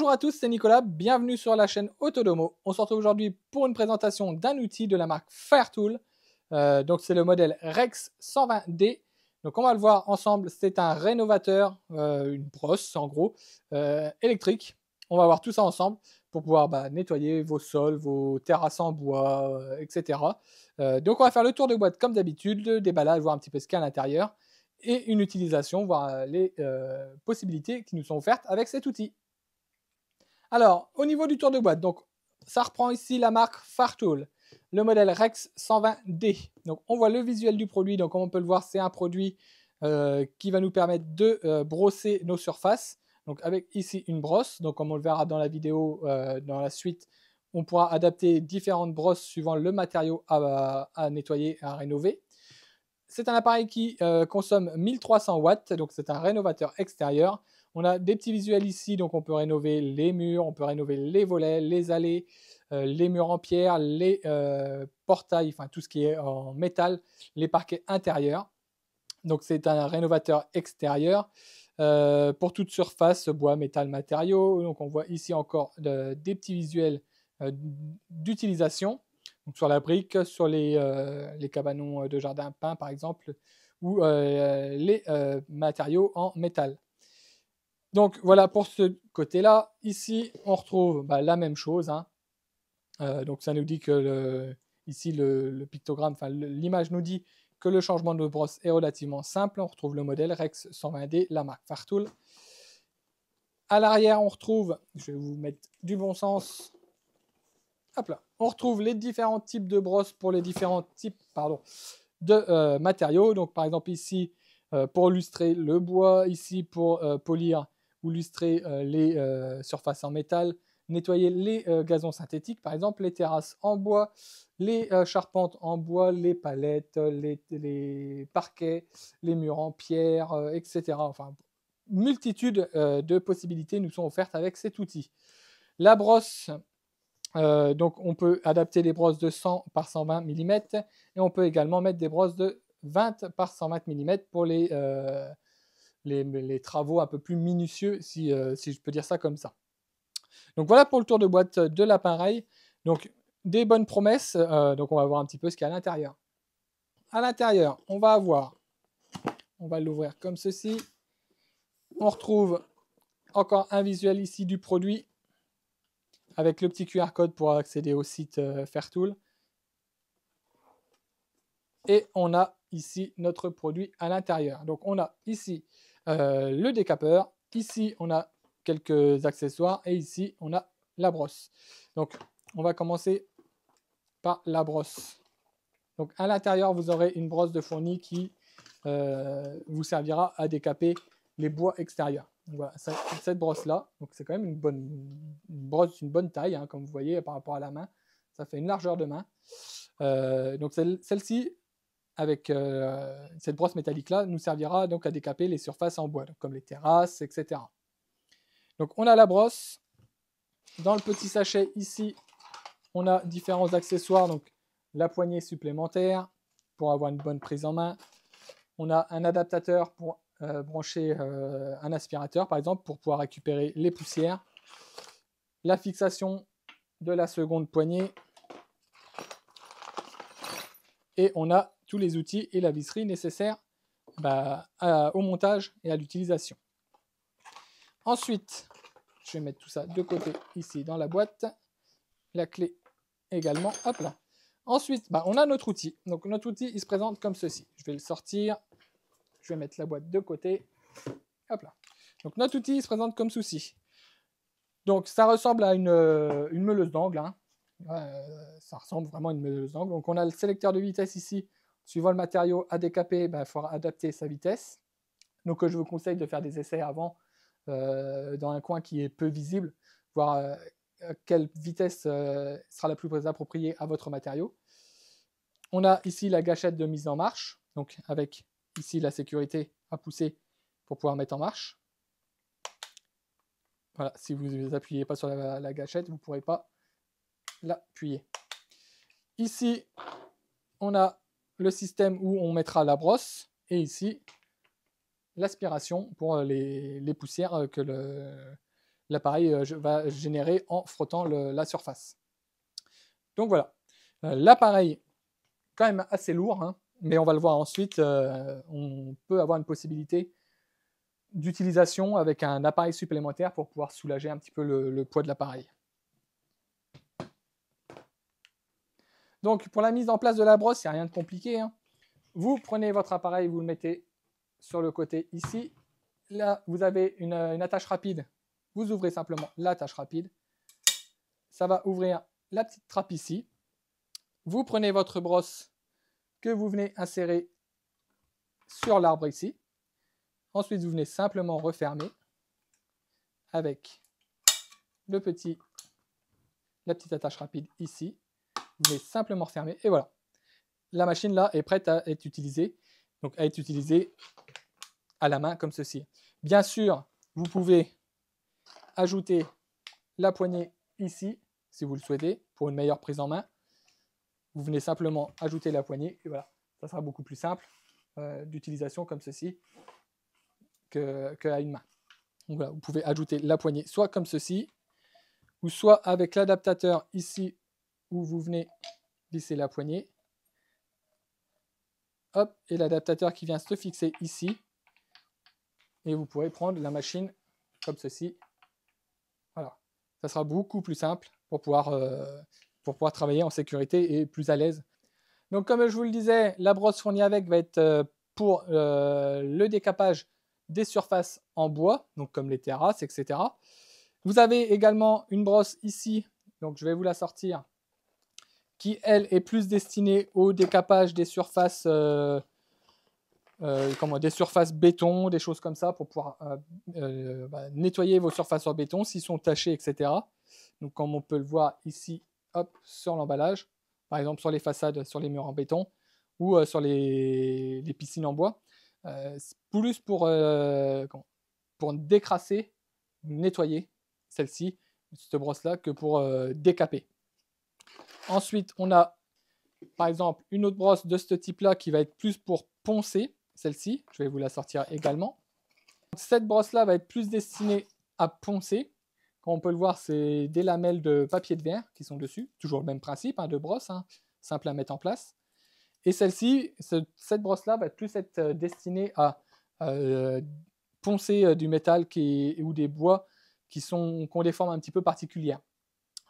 Bonjour à tous, c'est Nicolas, bienvenue sur la chaîne Autodomo. On se retrouve aujourd'hui pour une présentation d'un outil de la marque Fairtool. Donc c'est le modèle Rex 120D. Donc on va le voir ensemble, c'est un rénovateur, une brosse en gros, électrique. On va voir tout ça ensemble pour pouvoir nettoyer vos sols, vos terrasses en bois, etc. Donc on va faire le tour de boîte comme d'habitude, le déballage, voir un petit peu ce qu'il y a à l'intérieur et une utilisation, voir les possibilités qui nous sont offertes avec cet outil. Alors, au niveau du tour de boîte, donc ça reprend ici la marque Fairtool, le modèle Rex 120D. Donc, on voit le visuel du produit. Donc, comme on peut le voir, c'est un produit qui va nous permettre de brosser nos surfaces. Donc, avec ici une brosse. Donc, comme on le verra dans la vidéo, dans la suite, on pourra adapter différentes brosses suivant le matériau à nettoyer, à rénover. C'est un appareil qui consomme 1300 watts, donc c'est un rénovateur extérieur. On a des petits visuels ici, donc on peut rénover les murs, on peut rénover les volets, les allées, les murs en pierre, les portails, enfin tout ce qui est en métal, les parquets intérieurs. Donc c'est un rénovateur extérieur pour toute surface, bois, métal, matériaux. Donc on voit ici encore des petits visuels d'utilisation. Donc sur la brique, sur les cabanons de jardin peints par exemple, ou les matériaux en métal. Donc voilà pour ce côté-là. Ici, on retrouve la même chose. Donc ça nous dit que ici le pictogramme, enfin l'image nous dit que le changement de brosse est relativement simple. On retrouve le modèle Rex 120D, la marque Fairtool. À l'arrière, on retrouve, je vais vous mettre du bon sens. Hop là. On retrouve les différents types de brosses pour les différents types de matériaux. Donc par exemple ici pour lustrer le bois, ici pour polir ou lustrer les surfaces en métal, nettoyer les gazons synthétiques, par exemple les terrasses en bois, les charpentes en bois, les palettes, les parquets, les murs en pierre, etc. Enfin, multitude de possibilités nous sont offertes avec cet outil. La brosse, donc on peut adapter les brosses de 100 par 120 mm et on peut également mettre des brosses de 20 par 120 mm pour les travaux un peu plus minutieux, si je peux dire ça comme ça. Donc voilà pour le tour de boîte de l'appareil. Donc des bonnes promesses. Donc on va voir un petit peu ce qu'il y a à l'intérieur. À l'intérieur, on va l'ouvrir comme ceci. On retrouve encore un visuel ici du produit avec le petit QR code pour accéder au site Fairtool. Et on a ici notre produit à l'intérieur. Donc on a ici le décapeur, ici on a quelques accessoires et ici on a la brosse. Donc on va commencer par la brosse. Donc à l'intérieur vous aurez une brosse de fourni qui vous servira à décaper les bois extérieurs. Donc, voilà, cette brosse là, donc c'est quand même une brosse, une bonne taille, comme vous voyez par rapport à la main, ça fait une largeur de main. Donc celle-ci, avec cette brosse métallique là, nous servira donc à décaper les surfaces en bois, donc comme les terrasses, etc. Donc on a la brosse. Dans le petit sachet ici, on a différents accessoires, donc la poignée supplémentaire pour avoir une bonne prise en main. On a un adaptateur pour brancher un aspirateur par exemple pour pouvoir récupérer les poussières. La fixation de la seconde poignée. Et on a tous les outils et la visserie nécessaires au montage et à l'utilisation. Ensuite, je vais mettre tout ça de côté ici dans la boîte. La clé également. Hop là. Ensuite, on a notre outil. Donc notre outil, il se présente comme ceci. Je vais le sortir. Je vais mettre la boîte de côté. Hop là. Donc notre outil, il se présente comme ceci. Donc ça ressemble à une meuleuse d'angle. Ça ressemble vraiment à une meuleuse d'angle. Donc on a le sélecteur de vitesse ici. Suivant le matériau à décaper, il faudra adapter sa vitesse. Donc je vous conseille de faire des essais avant dans un coin qui est peu visible, voir quelle vitesse sera la plus appropriée à votre matériau. On a ici la gâchette de mise en marche, donc avec ici la sécurité à pousser pour pouvoir mettre en marche. Voilà, si vous n'appuyez pas sur la gâchette, vous ne pourrez pas l'appuyer. Ici, on a le système où on mettra la brosse et ici l'aspiration pour les poussières que l'appareil va générer en frottant la surface. Donc voilà, l'appareil quand même assez lourd, hein, mais on va le voir ensuite, on peut avoir une possibilité d'utilisation avec un appareil supplémentaire pour pouvoir soulager un petit peu le poids de l'appareil. Donc pour la mise en place de la brosse, il n'y a rien de compliqué, hein. Vous prenez votre appareil, vous le mettez sur le côté ici. Là, vous avez une attache rapide. Vous ouvrez simplement l'attache rapide. Ça va ouvrir la petite trappe ici. Vous prenez votre brosse que vous venez insérer sur l'arbre ici. Ensuite, vous venez simplement refermer avec la petite attache rapide ici. Vous venez simplement refermer et voilà. La machine là est prête à être utilisée. Donc à être utilisée à la main comme ceci. Bien sûr, vous pouvez ajouter la poignée ici si vous le souhaitez pour une meilleure prise en main. Vous venez simplement ajouter la poignée et voilà. Ça sera beaucoup plus simple d'utilisation comme ceci qu'à une main. Donc voilà, vous pouvez ajouter la poignée soit comme ceci, ou soit avec l'adaptateur ici où vous venez visser la poignée. Hop, et l'adaptateur qui vient se fixer ici. Et vous pourrez prendre la machine comme ceci. Voilà, ça sera beaucoup plus simple pour pouvoir travailler en sécurité et plus à l'aise. Donc comme je vous le disais, la brosse fournie avec va être pour le décapage des surfaces en bois, donc comme les terrasses, etc. Vous avez également une brosse ici, donc je vais vous la sortir, qui elle est plus destinée au décapage des surfaces, des surfaces béton, des choses comme ça, pour pouvoir nettoyer vos surfaces en béton s'ils sont tachés, etc. Donc comme on peut le voir ici, hop, sur l'emballage, par exemple sur les façades, sur les murs en béton, ou sur les piscines en bois. Plus pour décrasser, nettoyer celle-ci, cette brosse-là, que pour décaper. Ensuite, on a par exemple une autre brosse de ce type-là qui va être plus pour poncer, celle-ci, je vais vous la sortir également. Cette brosse-là va être plus destinée à poncer. Comme on peut le voir, c'est des lamelles de papier de verre qui sont dessus, toujours le même principe de brosse, simple à mettre en place. Et celle-ci, cette brosse-là va plus être destinée à poncer du métal ou des bois qui ont des formes un petit peu particulières.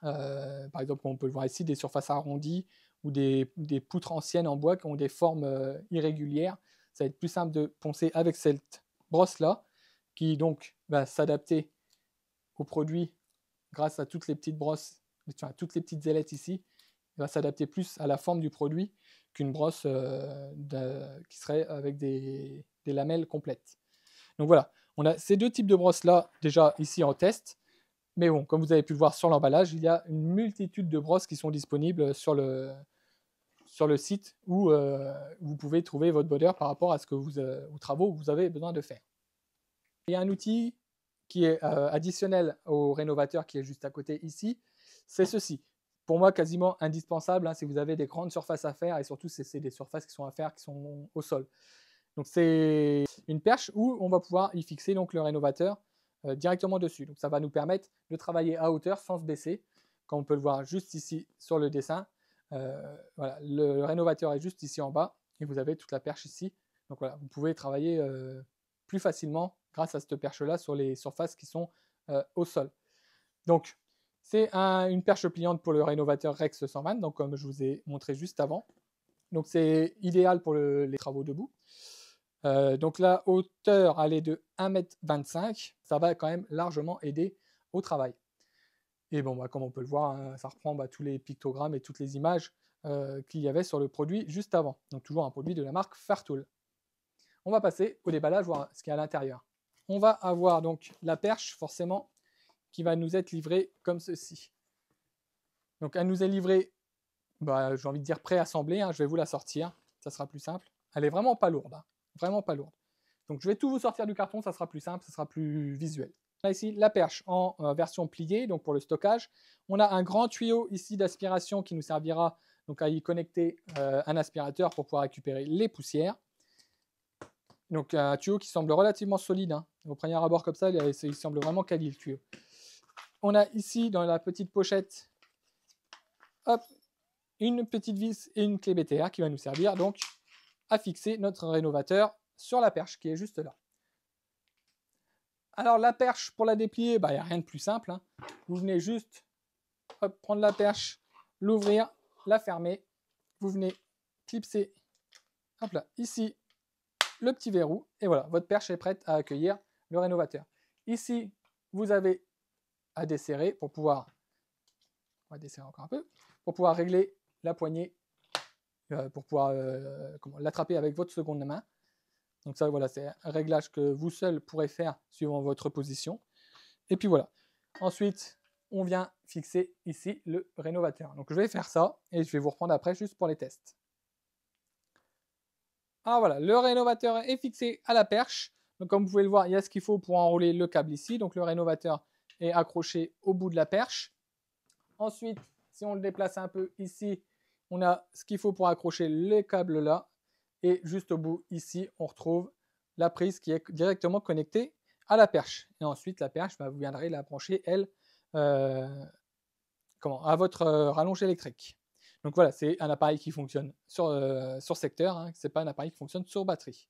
Par exemple, on peut le voir ici, des surfaces arrondies ou des poutres anciennes en bois qui ont des formes irrégulières. Ça va être plus simple de poncer avec cette brosse-là, qui donc va s'adapter au produit grâce à toutes les petites brosses, toutes les petites ailettes ici. Il va s'adapter plus à la forme du produit qu'une brosse qui serait avec des lamelles complètes. Donc voilà, on a ces deux types de brosses-là déjà ici en test. Mais bon, comme vous avez pu le voir sur l'emballage, il y a une multitude de brosses qui sont disponibles sur le site où vous pouvez trouver votre bonheur par rapport à ce que aux travaux que vous avez besoin de faire. Il y a un outil qui est additionnel au rénovateur qui est juste à côté ici, c'est ceci. Pour moi, quasiment indispensable si vous avez des grandes surfaces à faire et surtout si c'est des surfaces qui sont à faire qui sont au sol. Donc c'est une perche où on va pouvoir y fixer donc le rénovateur directement dessus. Donc ça va nous permettre de travailler à hauteur sans se baisser, comme on peut le voir juste ici sur le dessin. Voilà, le rénovateur est juste ici en bas et vous avez toute la perche ici. Donc voilà, vous pouvez travailler plus facilement grâce à cette perche-là sur les surfaces qui sont au sol. Donc c'est une perche pliante pour le rénovateur Rex 120, donc comme je vous ai montré juste avant. Donc c'est idéal pour les travaux debout. Donc la hauteur elle est de 1,25 m, ça va quand même largement aider au travail. Et bon, comme on peut le voir, ça reprend tous les pictogrammes et toutes les images qu'il y avait sur le produit juste avant. Donc toujours un produit de la marque Fairtool. On va passer au déballage, voir ce qu'il y a à l'intérieur. On va avoir donc la perche forcément qui va nous être livrée comme ceci. Donc elle nous est livrée, j'ai envie de dire préassemblée, je vais vous la sortir, ça sera plus simple. Elle est vraiment pas lourde, vraiment pas lourde. Donc je vais tout vous sortir du carton, ça sera plus simple, ça sera plus visuel. On a ici la perche en version pliée, donc pour le stockage. On a un grand tuyau ici d'aspiration qui nous servira donc à y connecter un aspirateur pour pouvoir récupérer les poussières. Donc un tuyau qui semble relativement solide. Au premier abord comme ça, il semble vraiment quali le tuyau. on a ici dans la petite pochette, hop, une petite vis et une clé BTR qui va nous servir donc à fixer notre rénovateur sur la perche qui est juste là. Alors la perche, pour la déplier, il n'y a rien de plus simple, hein. Vous venez juste hop, prendre la perche, l'ouvrir, la fermer. Vous venez clipser hop là, ici le petit verrou. Et voilà, votre perche est prête à accueillir le rénovateur. Ici, vous avez à desserrer pour pouvoir, on va desserrer encore un peu, pour pouvoir régler la poignée, pour pouvoir l'attraper avec votre seconde main. Donc ça, voilà, c'est un réglage que vous seul pourrez faire suivant votre position. Et puis voilà. Ensuite, on vient fixer ici le rénovateur. Donc je vais faire ça et je vais vous reprendre après juste pour les tests. Alors voilà, le rénovateur est fixé à la perche. Donc comme vous pouvez le voir, il y a ce qu'il faut pour enrouler le câble ici. Donc le rénovateur est accroché au bout de la perche. Ensuite, si on le déplace un peu ici, on a ce qu'il faut pour accrocher les câbles là. Et juste au bout, ici, on retrouve la prise qui est directement connectée à la perche. Et ensuite, la perche, vous viendrez la brancher, elle, à votre rallonge électrique. Donc voilà, c'est un appareil qui fonctionne sur secteur, hein, ce n'est pas un appareil qui fonctionne sur batterie.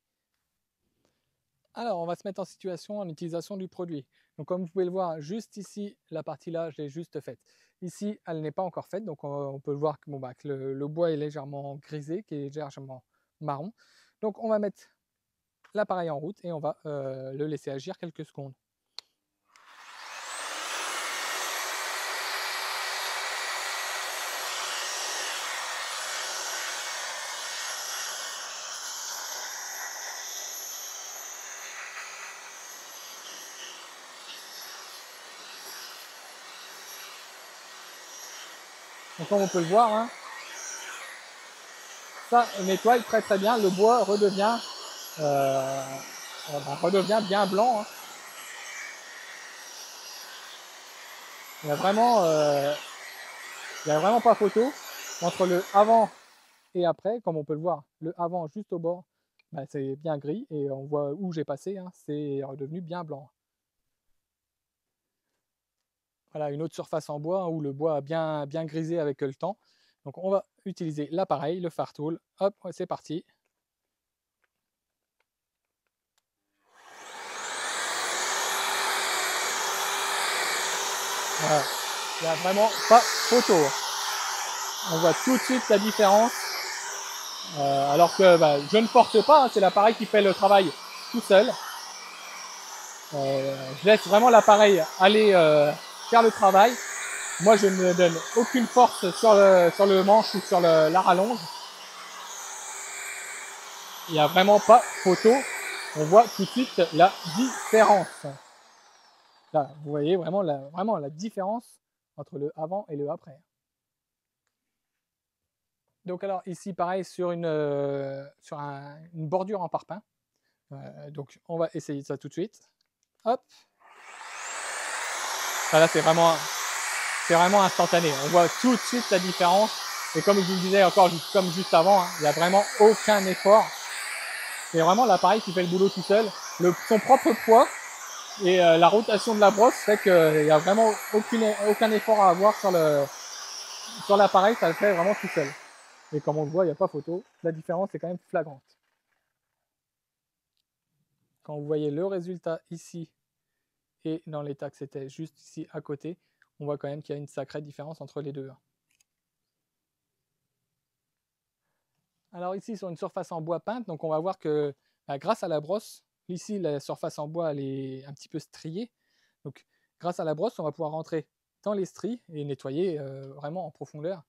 Alors, on va se mettre en situation en utilisation du produit. Donc comme vous pouvez le voir, juste ici, la partie là, je l'ai juste faite. Ici, elle n'est pas encore faite, donc on peut voir que, que le bois est légèrement grisé, qui est légèrement marron. Donc on va mettre l'appareil en route et on va le laisser agir quelques secondes. Donc comme on peut le voir, hein, ça nettoie très très bien, le bois redevient bien blanc. Hein. Il n'y a vraiment pas photo entre le avant et après, comme on peut le voir, le avant juste au bord, c'est bien gris et on voit où j'ai passé, hein, c'est redevenu bien blanc. Voilà une autre surface en bois où le bois a bien grisé avec le temps. Donc on va utiliser l'appareil, le Fartool. Hop, c'est parti. Voilà. Il n'y a vraiment pas photo. On voit tout de suite la différence. Alors que je ne force pas, hein, c'est l'appareil qui fait le travail tout seul. Je laisse vraiment l'appareil aller faire le travail. Moi, je ne donne aucune force sur le manche ou sur la rallonge. Il n'y a vraiment pas photo. On voit tout de suite la différence. Là, vous voyez vraiment la différence entre le avant et le après. Donc alors ici, pareil, sur une bordure en parpaing. Donc on va essayer ça tout de suite. Hop. Là, c'est vraiment instantané. On voit tout de suite la différence. Et comme je vous le disais encore, comme juste avant, hein, il n'y a vraiment aucun effort. C'est vraiment l'appareil qui fait le boulot tout seul. Son propre poids et la rotation de la brosse fait qu'il n'y a vraiment aucun effort à avoir sur l'appareil. Ça le fait vraiment tout seul. Et comme on le voit, il n'y a pas photo. La différence est quand même flagrante. Quand vous voyez le résultat ici et dans l'état que c'était juste ici à côté, on voit quand même qu'il y a une sacrée différence entre les deux. Alors ici, sur une surface en bois peinte, donc on va voir que grâce à la brosse, ici la surface en bois elle est un petit peu striée. Donc grâce à la brosse, on va pouvoir rentrer dans les stries et nettoyer vraiment en profondeur.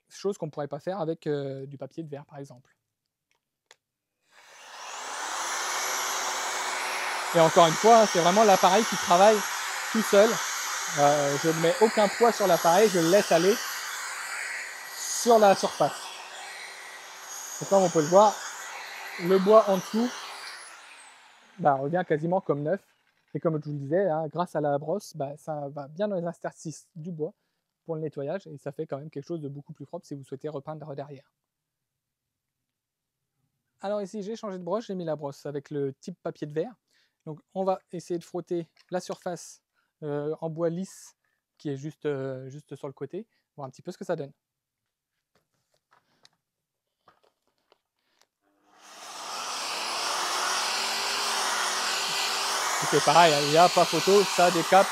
Chose qu'on ne pourrait pas faire avec du papier de verre par exemple. Et encore une fois, c'est vraiment l'appareil qui travaille tout seul. Je ne mets aucun poids sur l'appareil, je le laisse aller sur la surface. Et comme on peut le voir, le bois en dessous revient quasiment comme neuf. Et comme je vous le disais, hein, grâce à la brosse, ça va bien dans les interstices du bois pour le nettoyage et ça fait quand même quelque chose de beaucoup plus propre si vous souhaitez repeindre derrière. Alors ici, j'ai changé de brosse, j'ai mis la brosse avec le type papier de verre. Donc on va essayer de frotter la surface en bois lisse qui est juste sur le côté, voir un petit peu ce que ça donne. C'est pareil, il n'y a pas photo, ça décape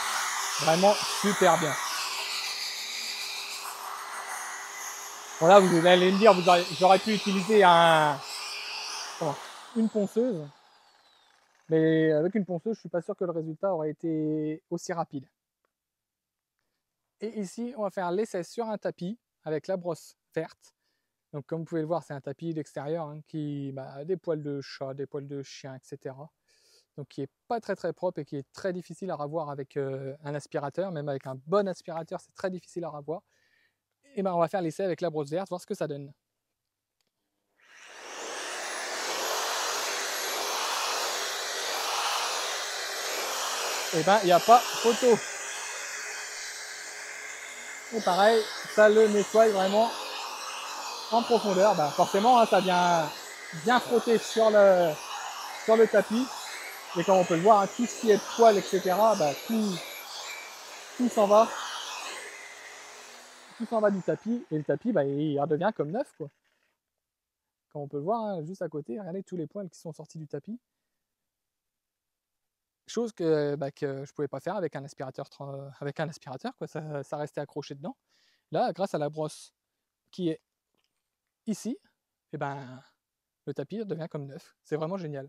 vraiment super bien. Bon là, vous allez me dire, j'aurais pu utiliser une ponceuse, mais avec une ponceuse, je ne suis pas sûr que le résultat aurait été aussi rapide. Et ici, on va faire l'essai sur un tapis avec la brosse verte. Donc comme vous pouvez le voir, c'est un tapis d'extérieur qui a des poils de chat, des poils de chien, etc. Donc qui n'est pas très très propre et qui est très difficile à ravoir avec un aspirateur. Même avec un bon aspirateur, c'est très difficile à ravoir. Et on va faire l'essai avec la brosse verte, voir ce que ça donne. Et il n'y a pas photo. Et pareil, ça le nettoie vraiment en profondeur. Forcément, ça vient bien frotter sur le tapis. Et comme on peut le voir, tout ce qui est poils, etc., tout s'en va. Tout s'en va du tapis. Et le tapis, il redevient comme neuf, quoi. Comme on peut le voir, juste à côté, regardez tous les poils qui sont sortis du tapis. Chose que je ne pouvais pas faire avec un aspirateur, quoi. Ça restait accroché dedans. Là, grâce à la brosse qui est ici, le tapis devient comme neuf. C'est vraiment génial.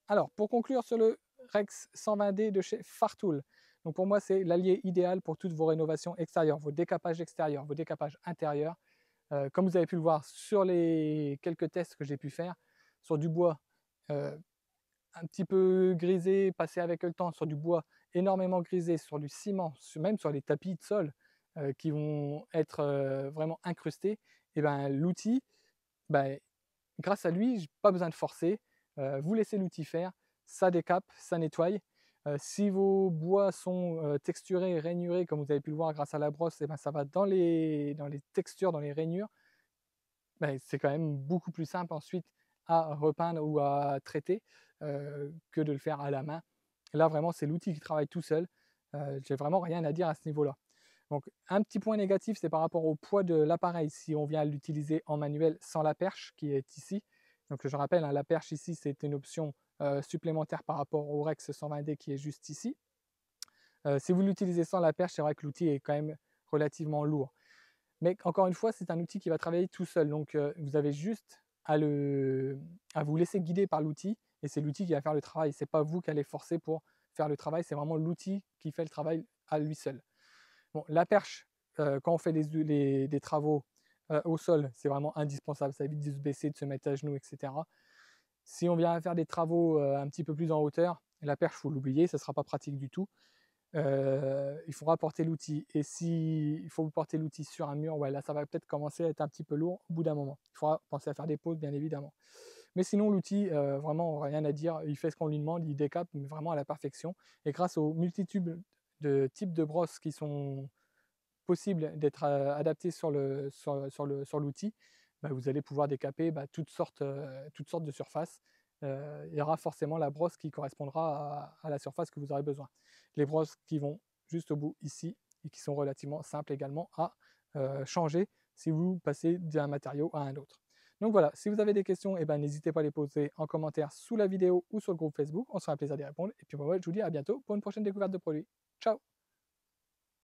Alors, pour conclure sur le Rex 120D de chez Fartool, donc pour moi, c'est l'allié idéal pour toutes vos rénovations extérieures, vos décapages extérieurs, vos décapages intérieurs. Comme vous avez pu le voir sur les quelques tests que j'ai pu faire, sur du bois un petit peu grisé, passé avec le temps, sur du bois énormément grisé, sur du ciment, même sur les tapis de sol qui vont être vraiment incrustés, et l'outil, grâce à lui, j'ai pas besoin de forcer. Vous laissez l'outil faire, ça décape, ça nettoie. Si vos bois sont texturés et rainurés, comme vous avez pu le voir grâce à la brosse, ça va dans les textures, dans les rainures. C'est quand même beaucoup plus simple ensuite à repeindre ou à traiter que de le faire à la main. Là, vraiment, c'est l'outil qui travaille tout seul. J'ai vraiment rien à dire à ce niveau-là. Donc, un petit point négatif, c'est par rapport au poids de l'appareil si on vient l'utiliser en manuel sans la perche qui est ici. Donc, je rappelle, la perche ici, c'est une option supplémentaire par rapport au Rex 120D qui est juste ici. Si vous l'utilisez sans la perche, c'est vrai que l'outil est quand même relativement lourd. Mais encore une fois, c'est un outil qui va travailler tout seul. Donc, vous avez juste à vous laisser guider par l'outil et c'est l'outil qui va faire le travail. Ce n'est pas vous qui allez forcer pour faire le travail, c'est vraiment l'outil qui fait le travail à lui seul. Bon, la perche, quand on fait des travaux au sol, c'est vraiment indispensable. Ça évite de se baisser, de se mettre à genoux, etc. Si on vient faire des travaux un petit peu plus en hauteur, la perche, il faut l'oublier, ce ne sera pas pratique du tout. Il faudra porter l'outil. Et s'il faut porter l'outil sur un mur, là ça va peut-être commencer à être un petit peu lourd au bout d'un moment. Il faudra penser à faire des pauses, bien évidemment. Mais sinon, l'outil, vraiment rien à dire. Il fait ce qu'on lui demande, il décape mais vraiment à la perfection. Et grâce aux multitudes de types de brosses qui sont possibles d'être adaptés sur l'outil, vous allez pouvoir décaper toutes sortes de surfaces. Il y aura forcément la brosse qui correspondra à la surface que vous aurez besoin. Les brosses qui vont juste au bout ici et qui sont relativement simples également à changer si vous passez d'un matériau à un autre. Donc voilà, si vous avez des questions, n'hésitez pas à les poser en commentaire sous la vidéo ou sur le groupe Facebook. On sera un plaisir d'y répondre. Et puis moi, je vous dis à bientôt pour une prochaine découverte de produits. Ciao!